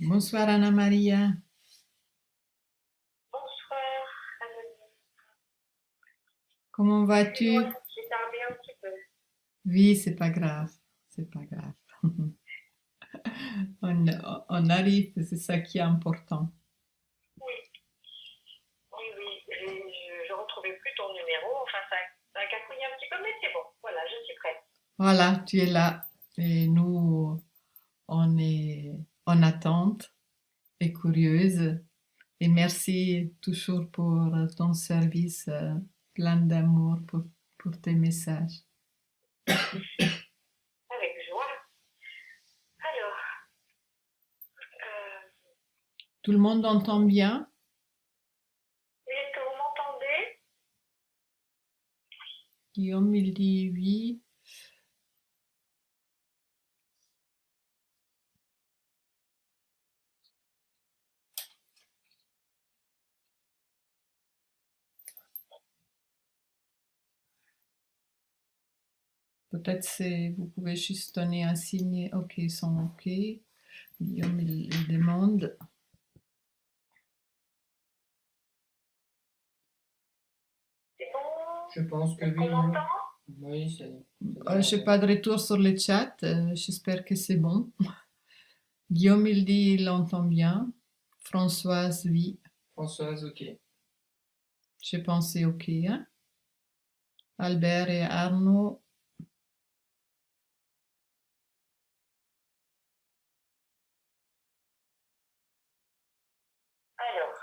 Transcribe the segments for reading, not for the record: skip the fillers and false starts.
Bonsoir Anna Maria. Bonsoir, Anonyme. Comment Excuse-moi vas-tu? si j'ai tardé un petit peu. Oui, c'est pas grave. C'est pas grave. On, on arrive, c'est ça qui est important. Oui, oui, oui. Je retrouvais plus ton numéro. Enfin, ça a cafouillé un petit peu, mais c'est bon. Voilà, je suis prête. Voilà, tu es là. Et nous, on est en attente et curieuse. Et merci toujours pour ton service plein d'amour pour tes messages. Avec joie. Alors, Tout le monde entend bien? est-ce que vous m'entendez? Guillaume, il dit oui. Peut-être c'est, vous pouvez juste donner un signe. Ok, ils sont ok. Guillaume, il demande. C'est bon? Je pense que Est-ce qu'on oui, non? m'entend? Oui, c'est Je n'ai pas de retour sur le chat. J'espère que c'est bon. Guillaume, il dit il entend bien. Françoise, oui. Françoise, ok. Je pense c'est ok. Hein? Albert et Arnaud. Alors,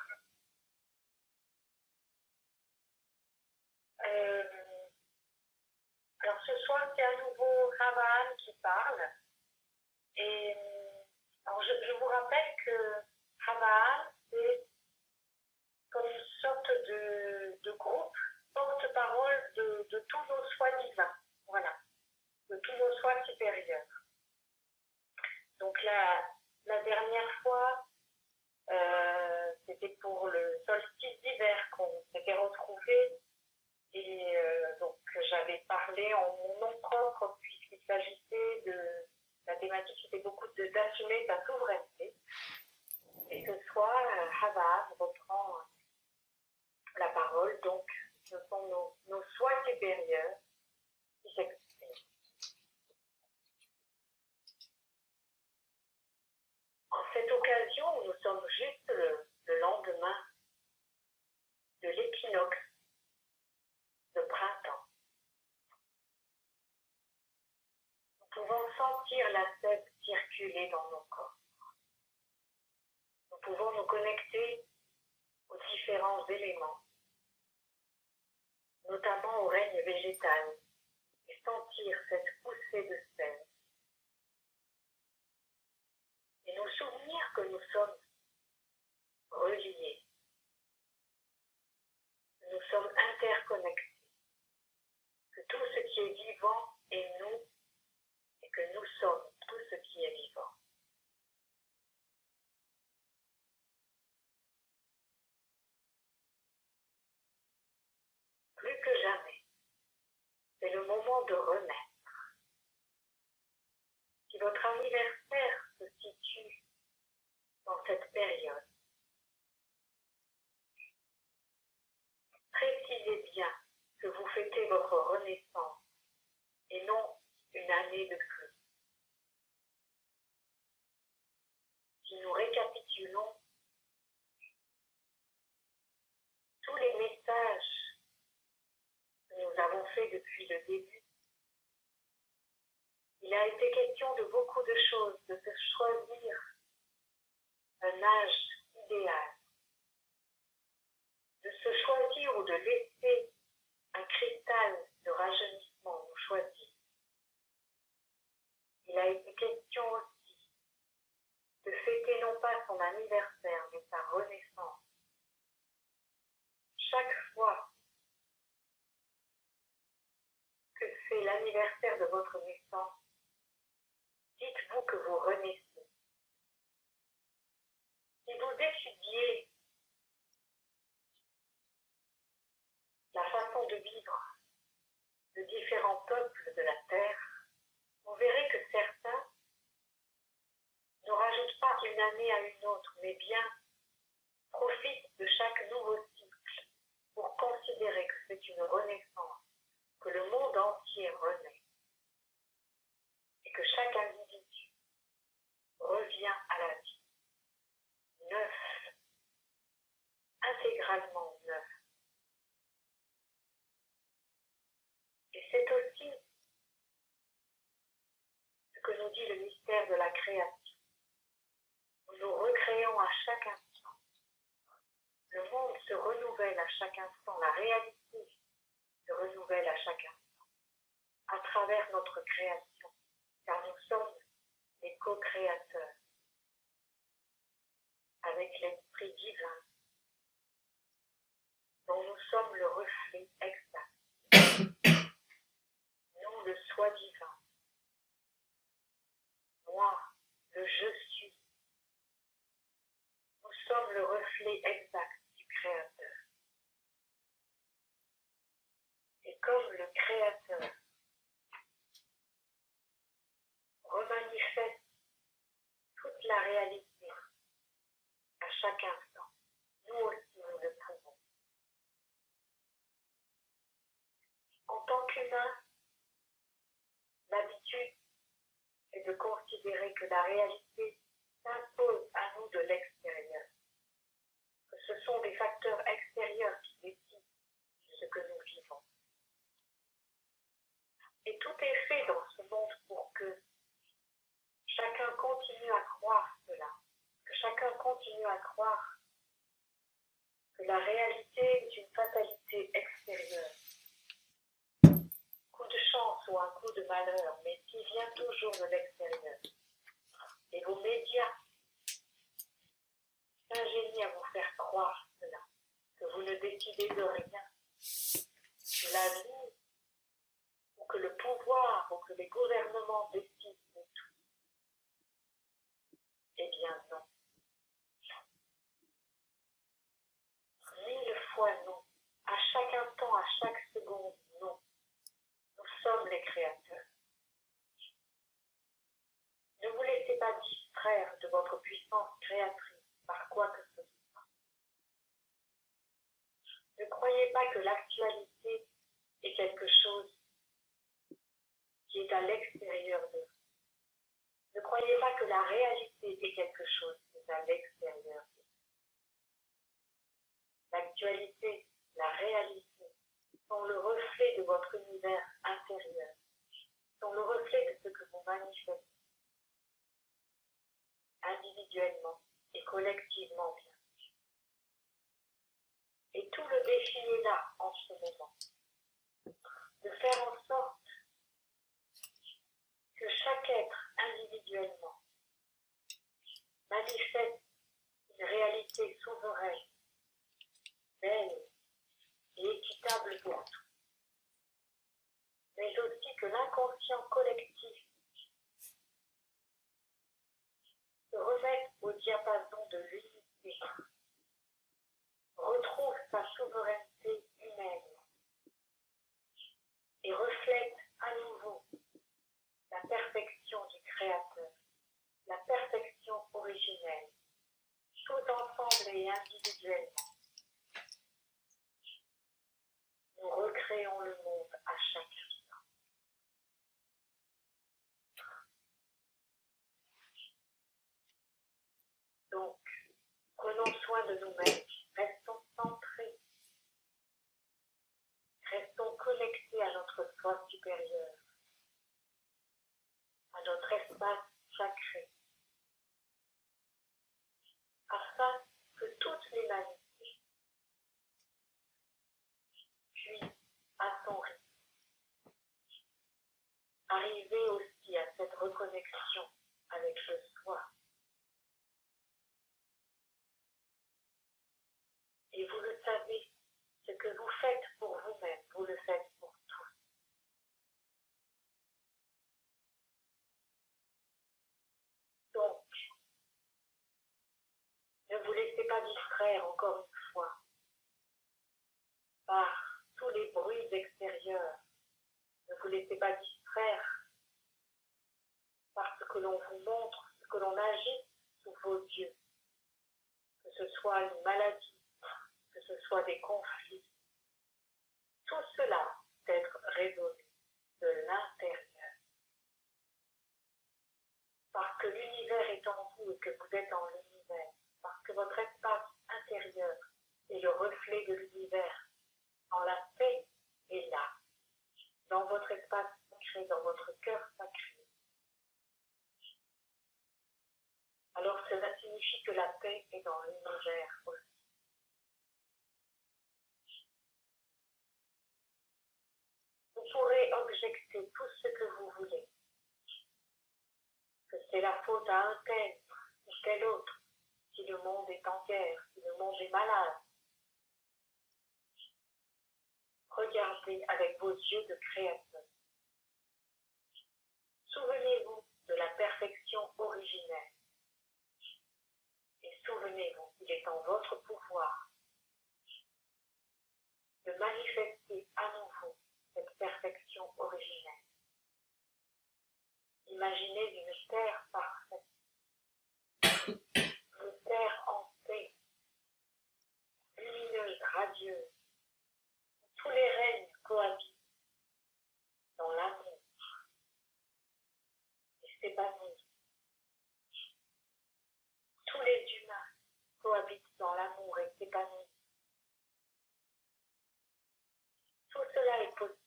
euh, alors ce soir, c'est à nouveau Ravan qui parle. Et alors je vous rappelle que Ravan, c'est comme une sorte de groupe porte-parole de tous nos soi divins, voilà, de tous nos soi supérieurs. Donc la dernière fois, c'était pour le solstice d'hiver qu'on s'était retrouvés et donc j'avais parlé en mon nom propre puisqu'il s'agissait de la thématique, c'était beaucoup d'assumer sa souveraineté. Et ce soir, Hava reprend la parole, donc ce sont nos soi supérieurs qui s'expriment. En cette occasion, nous sommes juste le lendemain de l'équinoxe de printemps. Nous pouvons sentir la sève circuler dans nos corps. Nous pouvons nous connecter aux différents éléments, notamment au règne végétal, et sentir cette poussée de sève. Et nous souvenir que nous sommes reliés, que nous sommes interconnectés, que tout ce qui est vivant est nous et que nous sommes tout ce qui est vivant. Plus que jamais, c'est le moment de renaître. Si votre anniversaire se situe dans cette période, précisez bien que vous fêtez votre renaissance et non une année de plus. Si nous récapitulons tous les messages que nous avons faits depuis le début, il a été question de beaucoup de choses, de se choisir un âge idéal, de se choisir ou de laisser un cristal de rajeunissement nous choisir. Il a été question aussi de fêter non pas son anniversaire, mais sa renaissance. Chaque fois que c'est l'anniversaire de votre naissance, dites-vous que vous renaissez. Si vous étudiez la façon de vivre de différents peuples de la Terre, vous verrez que certains ne rajoutent pas une année à une autre, mais bien profite de chaque nouveau cycle pour considérer que c'est une renaissance, que le monde entier renaît et que chaque individu revient à la vie, neuf, intégralement neuf. Et c'est aussi ce que nous dit le mystère de la création. Nous nous recréons à chaque instant. Le monde se renouvelle à chaque instant, la réalité se renouvelle à chaque instant, à travers notre création, car nous sommes les co-créateurs avec l'Esprit divin, dont nous sommes le reflet exact. Nous, le soi divin. Moi, le je suis. Nous sommes le reflet exact du Créateur. Et comme le Créateur remanifeste toute la réalité à chaque instant, nous aussi nous le pouvons. En tant qu'humain, l'habitude est de considérer que la réalité s'impose à nous de l'extérieur, que ce sont des facteurs extérieurs qui décident de ce que nous vivons. Et tout est fait dans ce monde pour que chacun continue à croire cela, que chacun continue à croire que la réalité est une fatalité extérieure. Coup de chance ou un coup de malheur, mais qui vient toujours de l'extérieur. Et vos médias s'ingénient à vous faire croire cela, que vous ne décidez de rien, que la vie, ou que le pouvoir, ou que les gouvernements décident de tout. Eh bien non. 1000 fois non. À chaque instant, à chaque seconde, non. Nous sommes les créateurs. Ne vous laissez pas distraire de votre puissance créatrice par quoi que ce soit. Ne croyez pas que l'actualité est quelque chose qui est à l'extérieur de vous. Ne croyez pas que la réalité est quelque chose qui est à l'extérieur de vous. L'actualité, la réalité sont le reflet de votre univers intérieur, sont le reflet de ce que vous manifestez individuellement et collectivement bien. Et tout le défi est là en ce moment, de faire en sorte que chaque être individuellement manifeste une réalité souveraine, belle et équitable pour tous, mais aussi que l'inconscient collectif se remette au diapason de l'unité, retrouve sa souveraineté humaine et reflète à nouveau la perfection du Créateur, la perfection originelle, tous ensemble et individuellement. Nous recréons le monde à chaque instant. Donc, prenons soin de nous-mêmes, restons centrés, restons connectés à notre soi supérieur, à notre espace sacré, afin que toute l'humanité puisse, à son rythme, arriver aussi à cette reconnexion avec le soi. Et vous le savez, ce que vous faites pour vous-même, vous le faites pour tous. Donc, ne vous laissez pas distraire encore une fois par tous les bruits extérieurs. Ne vous laissez pas distraire par ce que l'on vous montre, ce que l'on agite sous vos yeux, que ce soit une maladie, que ce soit des conflits, tout cela peut être résolu de l'intérieur. Parce que l'univers est en vous et que vous êtes en l'univers, parce que votre espace intérieur est le reflet de l'univers, quand la paix est là, dans votre espace sacré, dans votre cœur sacré. Alors cela signifie que la paix est dans l'univers aussi. Vous pourrez objecter tout ce que vous voulez, que c'est la faute à un tel ou tel autre, si le monde est en guerre, si le monde est malade. Regardez avec vos yeux de créateur. Souvenez-vous de la perfection originelle. Et souvenez-vous qu'il est en votre pouvoir de manifester à nouveau cette perfection originelle. Imaginez une terre parfaite, une terre en paix, lumineuse, radieuse, où tous les règnes cohabitent dans l'amour et s'épanouissent. Tous les humains cohabitent dans l'amour et s'épanouissent. Tout cela est possible.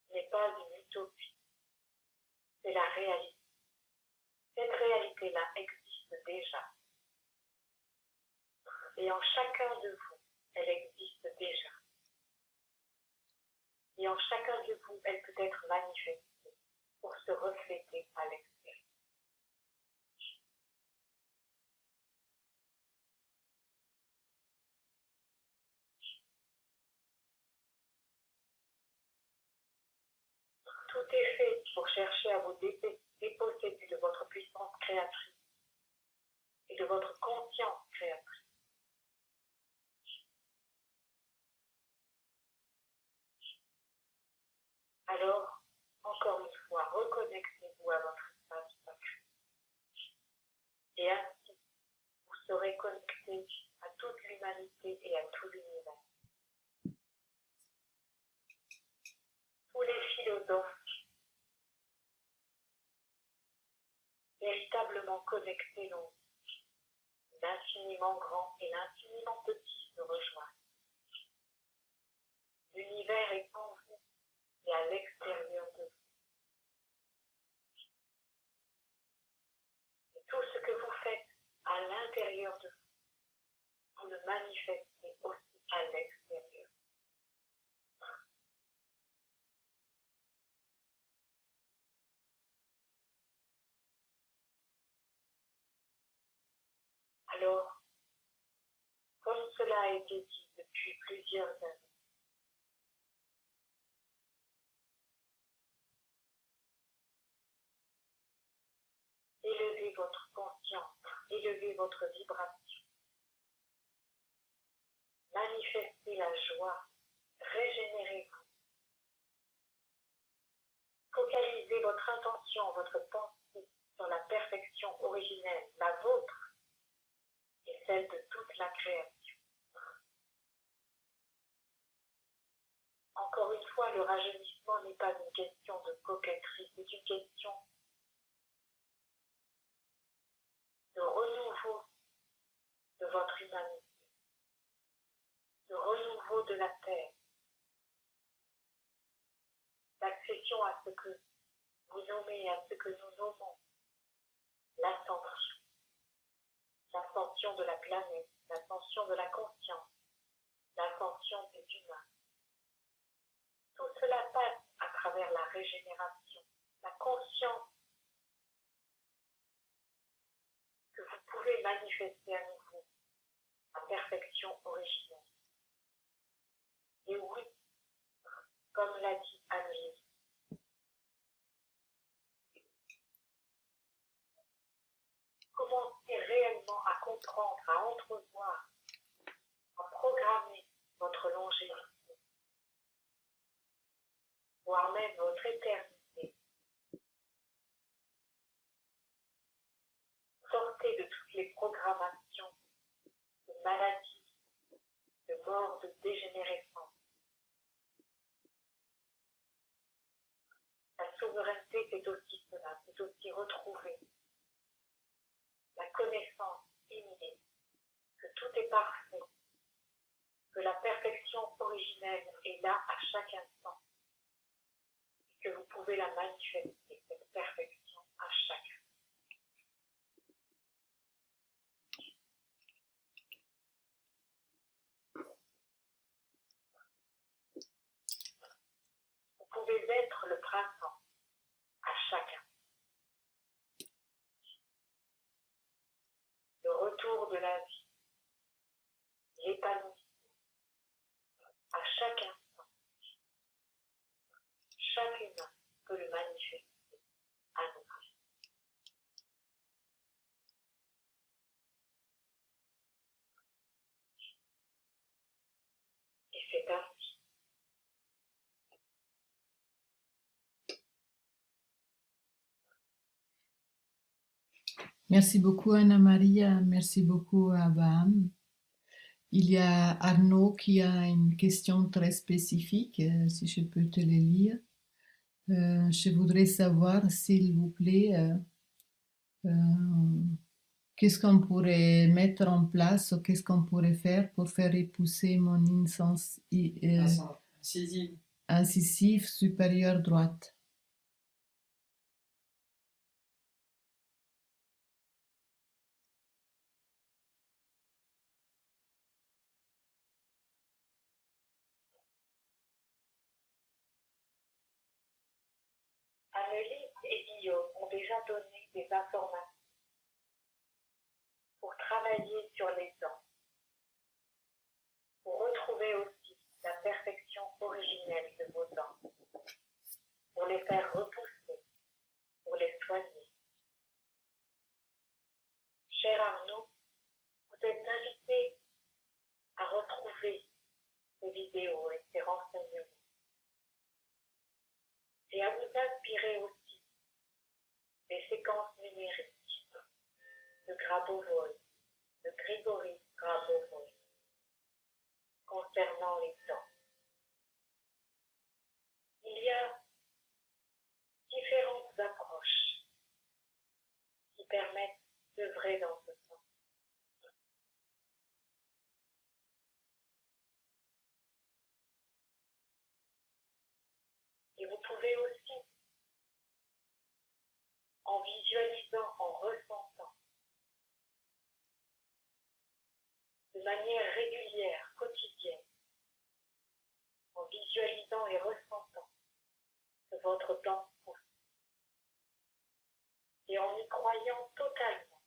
Ce n'est pas une utopie, c'est la réalité. Cette réalité-là existe déjà. Et en chacun de vous, elle existe déjà. Et en chacun de vous, elle peut être manifestée pour se refléter à l'extérieur. Tout est fait pour chercher à vous déposséder de votre puissance créatrice et de votre conscience créatrice. Alors, encore une fois, reconnectez-vous à votre espace sacré. Et ainsi, vous serez connecté à toute l'humanité et à tout l'univers. Tous les philosophes véritablement connectés donc, l'infiniment grand et l'infiniment petit se rejoignent. L'univers est en vous et à l'extérieur de vous. Et tout ce que vous faites à l'intérieur de vous, vous le manifestez aussi à l'extérieur. Alors, comme cela a été dit depuis plusieurs années, élevez votre conscience, élevez votre vibration, manifestez la joie, régénérez-vous, focalisez votre intention, votre pensée sur la perfection originelle, la vôtre et celle de toute la création. Encore une fois, le rajeunissement n'est pas une question de coquetterie, c'est une question de renouveau de votre humanité, de renouveau de la terre, d'accession à ce que vous nommez, à ce que nous nommons l'ascension, l'ascension de la planète, l'ascension de la conscience, l'ascension des humains. Tout cela passe à travers la régénération, la conscience que vous pouvez manifester à nouveau, la perfection originelle. Et oui, comme l'a dit Anne-Lise, commencez réellement à comprendre, à entrevoir, à programmer votre longévité, voire même votre éternité, maladie, de mort, de dégénérescence. La souveraineté, c'est aussi cela, c'est aussi retrouver la connaissance innée, que tout est parfait, que la perfection originelle est là à chaque instant, et que vous pouvez la manifester, cette perfection, à chaque instant. Vous pouvez être le printemps à chacun. Le retour de la vie, l'épanouissement, à chaque instant. Chaque humain peut le manifester à nouveau. Et c'est ainsi. Merci beaucoup Anna-Maria, merci beaucoup Abraham. Il y a Arnaud qui a une question très spécifique, si je peux te le lire. Je voudrais savoir, s'il vous plaît, qu'est-ce qu'on pourrait mettre en place ou qu'est-ce qu'on pourrait faire pour faire repousser mon incisive supérieure droite. Amélie et Guillaume ont déjà donné des informations pour travailler sur les dents, pour retrouver aussi la perfection originelle de vos dents, pour les faire repousser, pour les soigner. Cher Arnaud, vous êtes invité à retrouver ces vidéos et ces renseignements et à vous inspirer aussi des séquences numériques de Grabovoi, de Grigory Grabovoi, concernant les dents. Il y a différentes approches qui permettent d'œuvrer dans ce sens. Et vous pouvez aussi, en visualisant, en ressentant, de manière régulière, quotidienne, en visualisant et ressentant que votre dent pousse, et en y croyant totalement,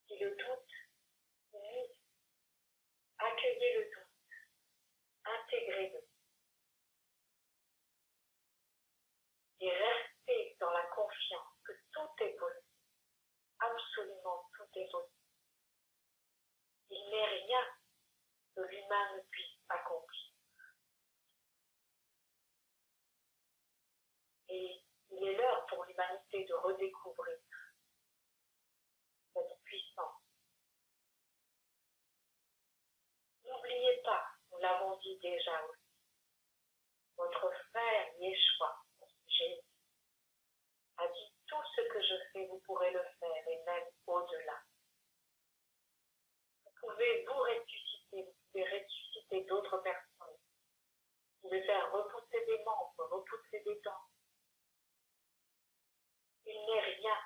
si le doute nuit, accueillez le doute, intégrez-le, et restez dans la confiance que tout est possible. Absolument tout est possible. Il n'est rien que l'humain ne puisse accomplir. Et il est l'heure pour l'humanité de redécouvrir cette puissance. N'oubliez pas, nous l'avons dit déjà aussi, votre frère Yeshua, Jésus, a dit tout ce que je fais, vous pourrez le faire, et même au-delà. Vous pouvez vous ressusciter, vous pouvez ressusciter d'autres personnes. Vous pouvez faire repousser des membres, repousser des dents. Il n'est rien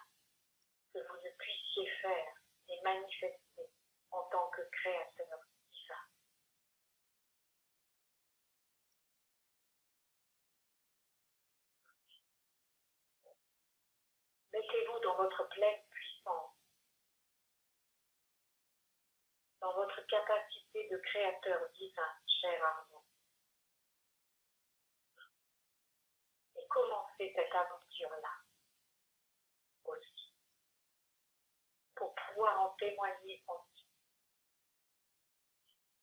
que vous ne puissiez faire et manifester en tant que créateur divin. Mettez-vous dans votre pleine puissance, dans votre capacité de créateur divin, cher Arnaud. Et commencez cette aventure-là aussi, pour pouvoir en témoigner aussi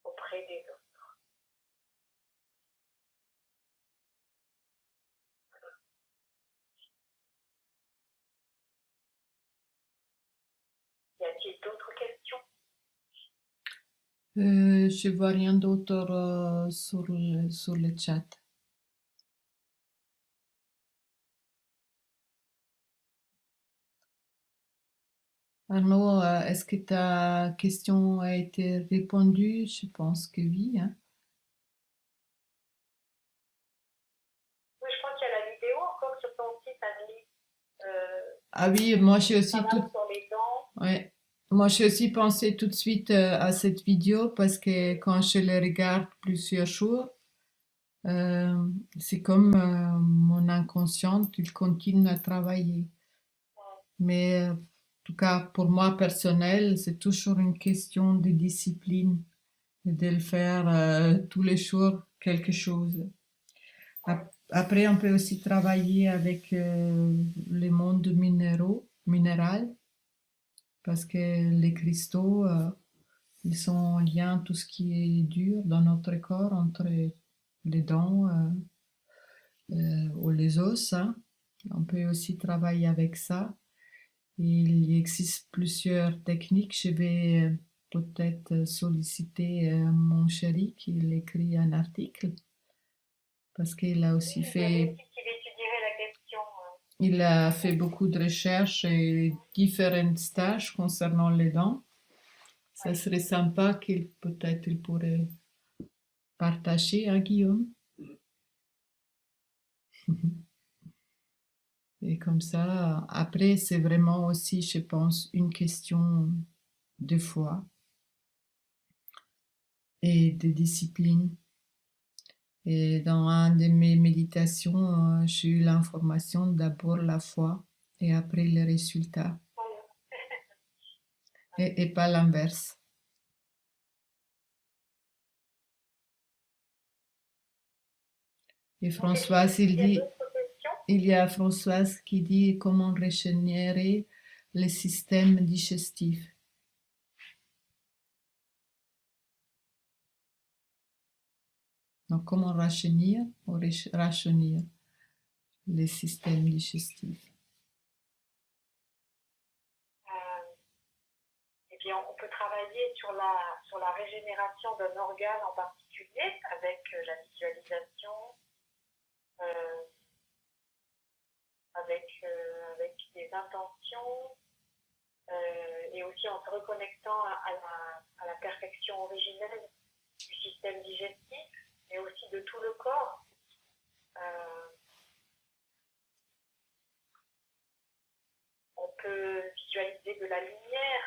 auprès des autres. Y a-t-il d'autres Je vois rien d'autre sur le chat. Arnaud, est-ce que ta question a été répondue? Je pense que oui, hein. Oui, je crois qu'il y a la vidéo encore sur ton site, Annie. Ah oui, moi j'ai aussi Pas tout, mal sur les dents. ouais. Moi j'ai aussi pensé tout de suite à cette vidéo parce que quand je la regarde plusieurs jours, euh, c'est comme mon inconscient, il continue à travailler. Mais en tout cas, pour moi personnel, c'est toujours une question de discipline et de le faire tous les jours quelque chose. Après, on peut aussi travailler avec les mondes minéraux, minéral, parce que les cristaux, ils sont en lien tout ce qui est dur dans notre corps, entre les dents ou les os, hein. On peut aussi travailler avec ça. Il existe plusieurs techniques. Je vais peut-être solliciter mon chéri qui écrit un article parce qu'il a aussi Oui, il avait fait, dit qu'il étudierait la question. il a fait beaucoup de recherches et différents stages concernant les dents. Ça Ouais. serait sympa qu'il peut-être il pourrait partager, hein, Guillaume. Et comme ça, après, c'est vraiment aussi, je pense, une question de foi et de discipline. Et dans un de mes méditations, j'ai eu l'information d'abord la foi et après les résultats, et pas l'inverse. Et Ok, Françoise, il y a d'autres questions? il y a Françoise qui dit comment régénérer le système digestif. Donc, comment rajeunir ou rajeunir le système digestif. Eh bien, on peut travailler sur la régénération d'un organe en particulier avec la visualisation, euh, avec des intentions et aussi en se reconnectant à la perfection originelle du système digestif, mais aussi de tout le corps. On peut visualiser de la lumière,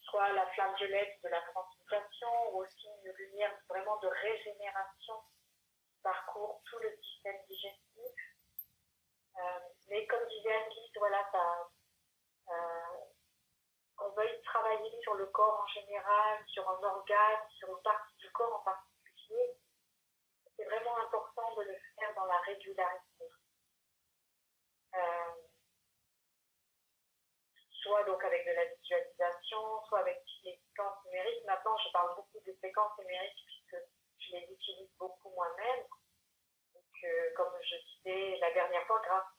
soit la flamme violette de la transmutation, ou aussi une lumière vraiment de régénération qui parcourt tout le système digestif. Mais comme disait Alice, voilà, on veuille travailler sur le corps en général, sur un organe, sur une partie du corps en particulier, c'est vraiment important de le faire dans la régularité. Soit donc avec de la visualisation, soit avec des séquences numériques. Maintenant, je parle beaucoup de séquences numériques puisque je les utilise beaucoup moi-même. Donc, comme je disais la dernière fois, grâce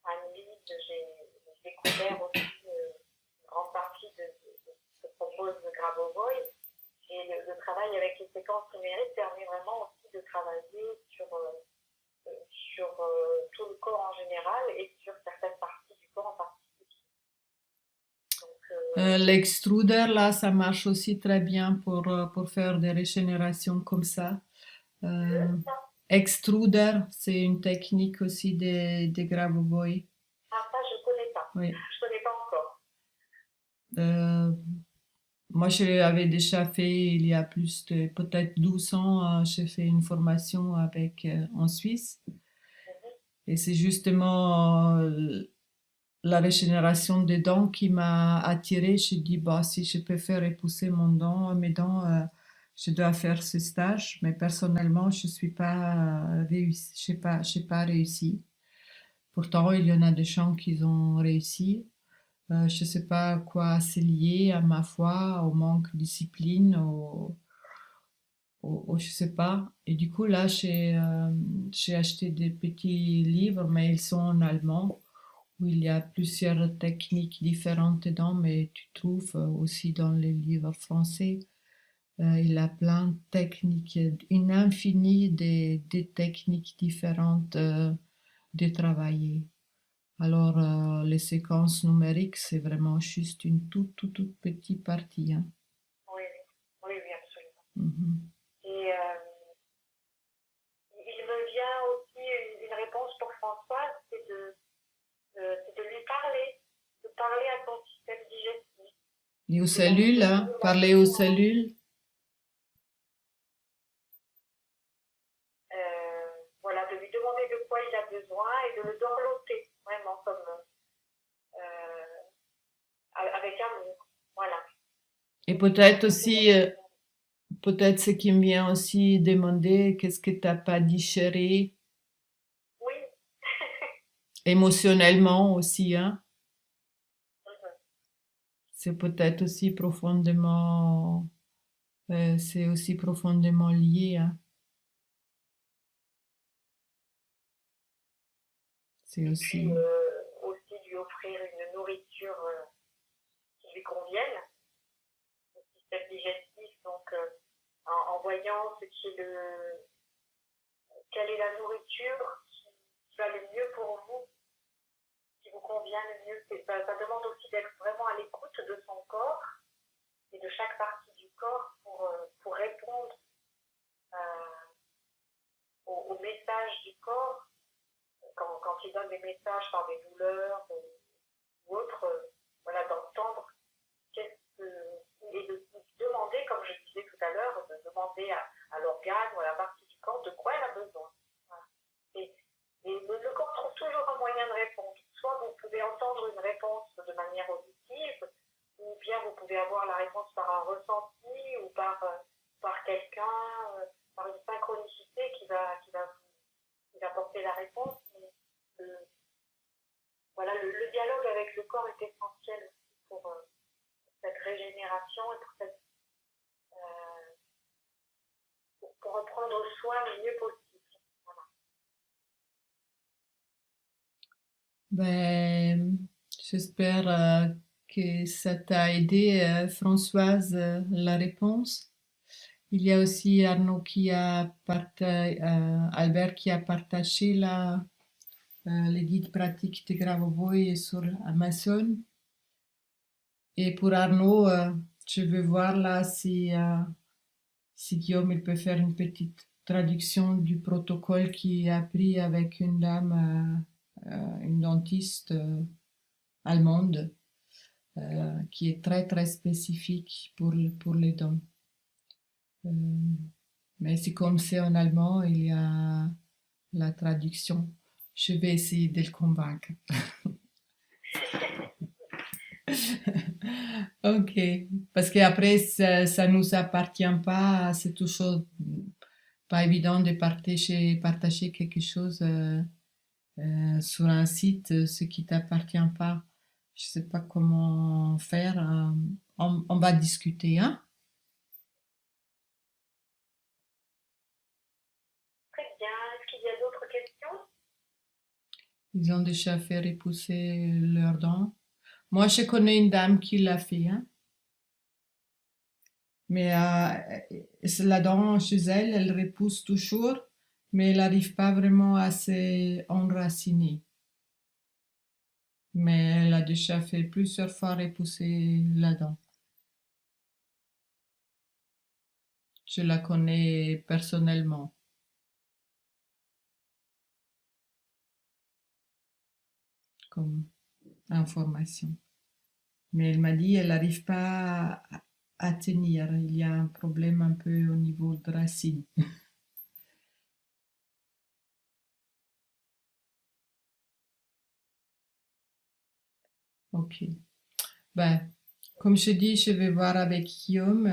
à une livre, j'ai découvert aussi une grande partie de ce que propose Grabovoi. Et le travail avec les séquences numériques permet vraiment aussi de travailler sur tout le corps en général et sur certaines parties du corps en particulier. L'extruder, là, ça marche aussi très bien pour faire des régénérations comme ça. Extruder, c'est une technique aussi de Grabovoi. Ah, ça, je ne connais pas. Oui. Je ne connais pas encore. Moi, je l'avais déjà fait il y a plus de peut-être 12 ans. J'ai fait une formation avec en Suisse. Et c'est justement la régénération des dents qui m'a attirée. Je dit, bah, si je peux faire repousser mes dents, je dois faire ce stage. Mais personnellement, je suis pas réussi, j'ai pas réussi. Pourtant, il y en a des gens qui ont réussi. Je sais pas à quoi c'est lié, à ma foi, au manque de discipline, je sais pas. Et du coup, là, j'ai acheté des petits livres, mais ils sont en allemand, où il y a plusieurs techniques différentes dedans, mais tu trouves aussi dans les livres français, il a plein de techniques, une infinie des techniques différentes de travailler. Alors, les séquences numériques, c'est vraiment juste une toute petite partie, hein. Oui, oui, oui, absolument. Mhm. Et il me vient aussi une réponse pour Françoise, c'est de lui parler, de parler à son système digestif. Et aux Et cellules, hein, parler aux cellules. Voilà, de lui demander de quoi il a besoin et de le dorloter, vraiment, comme avec amour. Voilà. Et peut-être aussi, peut-être ce qui me vient aussi demander, qu'est-ce que tu n'as pas digéré Oui. émotionnellement aussi, hein? Mhm. C'est peut-être aussi c'est aussi profondément lié, hein. C'est Et aussi. puis aussi lui offrir une nourriture qui lui convienne, au système digestif, donc en voyant quelle est la nourriture qui va le mieux pour vous, qui vous convient le mieux. Ça demande aussi d'être vraiment à l'écoute de son corps et de chaque partie du corps pour répondre au message du corps quand il donne des messages par des douleurs ou autres, voilà, d'entendre et de demander, comme je disais tout à l'heure, de demander à l'organe ou à la partie du corps de quoi elle a besoin. Voilà. Et le corps trouve toujours un moyen de répondre. Soit vous pouvez entendre une réponse de manière auditive, ou bien vous pouvez avoir la réponse par un ressenti ou par quelqu'un, par une synchronicité qui va porter la réponse. Mais voilà, le dialogue avec le corps est essentiel pour cette régénération et pour reprendre soin le mieux possible. Voilà. Ben, j'espère que ça t'a aidé, Françoise, la réponse. Il y a aussi Albert qui a partagé les guides pratiques de Gravovoy sur Amazon. Et pour Arnaud, je veux voir là si Guillaume il peut faire une petite traduction du protocole qu'il a pris avec une dame, une dentiste allemande, qui est très très spécifique pour les dents. Mais c'est comme c'est en allemand, il y a la traduction. Je vais essayer de le convaincre. Ok, parce qu'après, ça nous appartient pas, c'est toujours pas évident de partager quelque chose sur un site, ce qui t'appartient pas. Je sais pas comment faire. On va discuter, hein? Très bien. Est-ce qu'il y a d'autres questions? Ils ont déjà fait repousser leurs dents. Moi, je connais une dame qui l'a fait, hein? Mais la dent chez elle, elle repousse toujours, mais elle n'arrive pas vraiment à s'enraciner. Mais elle a déjà fait plusieurs fois repousser la dent. Je la connais personnellement, comme information. Mais elle m'a dit elle n'arrive pas à tenir. Il y a un problème un peu au niveau de racine. Ok. Ben, comme je dis, je vais voir avec Guillaume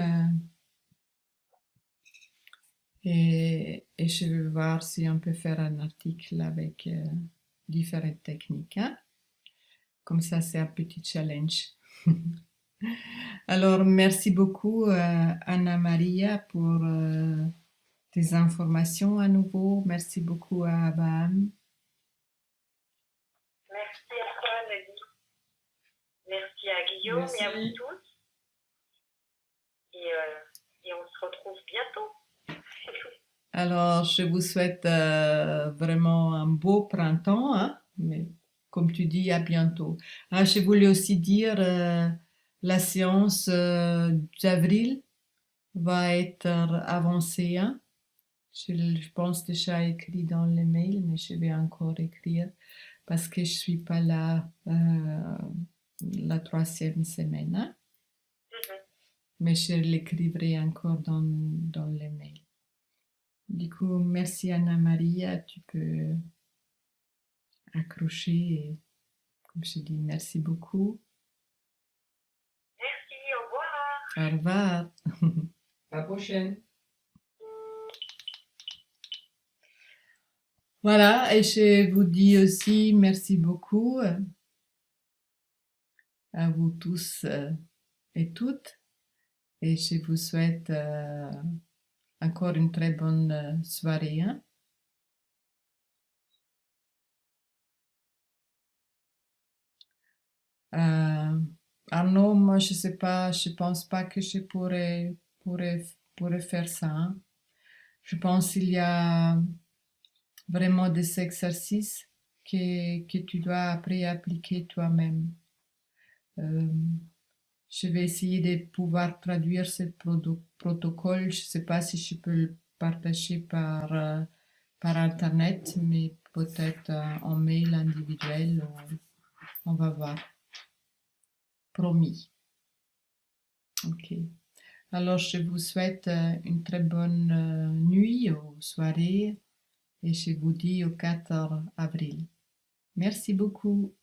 et je vais voir si on peut faire un article avec différentes techniques, hein. Comme ça, c'est un petit challenge. Alors, merci beaucoup, Anna Maria, pour tes informations à nouveau. Merci beaucoup à Abraham. Merci à toi. Merci à Guillaume et à vous Merci. tous. Et on se retrouve bientôt. Alors, je vous souhaite vraiment un beau printemps, hein, mais comme tu dis, à bientôt. Ah, je voulais aussi dire, la séance d'avril va être avancée, hein. Je pense déjà écrit dans les mails, mais je vais encore écrire parce que je suis pas là la 3e semaine, hein. Mais je l'écrirai encore dans les mails. Du coup, merci Anna-Maria, tu peux accrocher et, comme je dis, merci beaucoup. Merci, au revoir. Au revoir. À la prochaine. Voilà, et je vous dis aussi merci beaucoup à vous tous et toutes. Et je vous souhaite encore une très bonne soirée, hein. Arnaud, moi je sais pas, je pense pas que je pourrais faire ça, hein. Je pense qu'il y a vraiment des exercices que tu dois après appliquer toi-même. Euh, je vais essayer de pouvoir traduire ce protocole. Je sais pas si je peux le partager par Internet, mais peut-être en mail individuel. On va voir. Promis. Ok. Alors, je vous souhaite une très bonne nuit ou soirée et je vous dis au 4 avril. Merci beaucoup.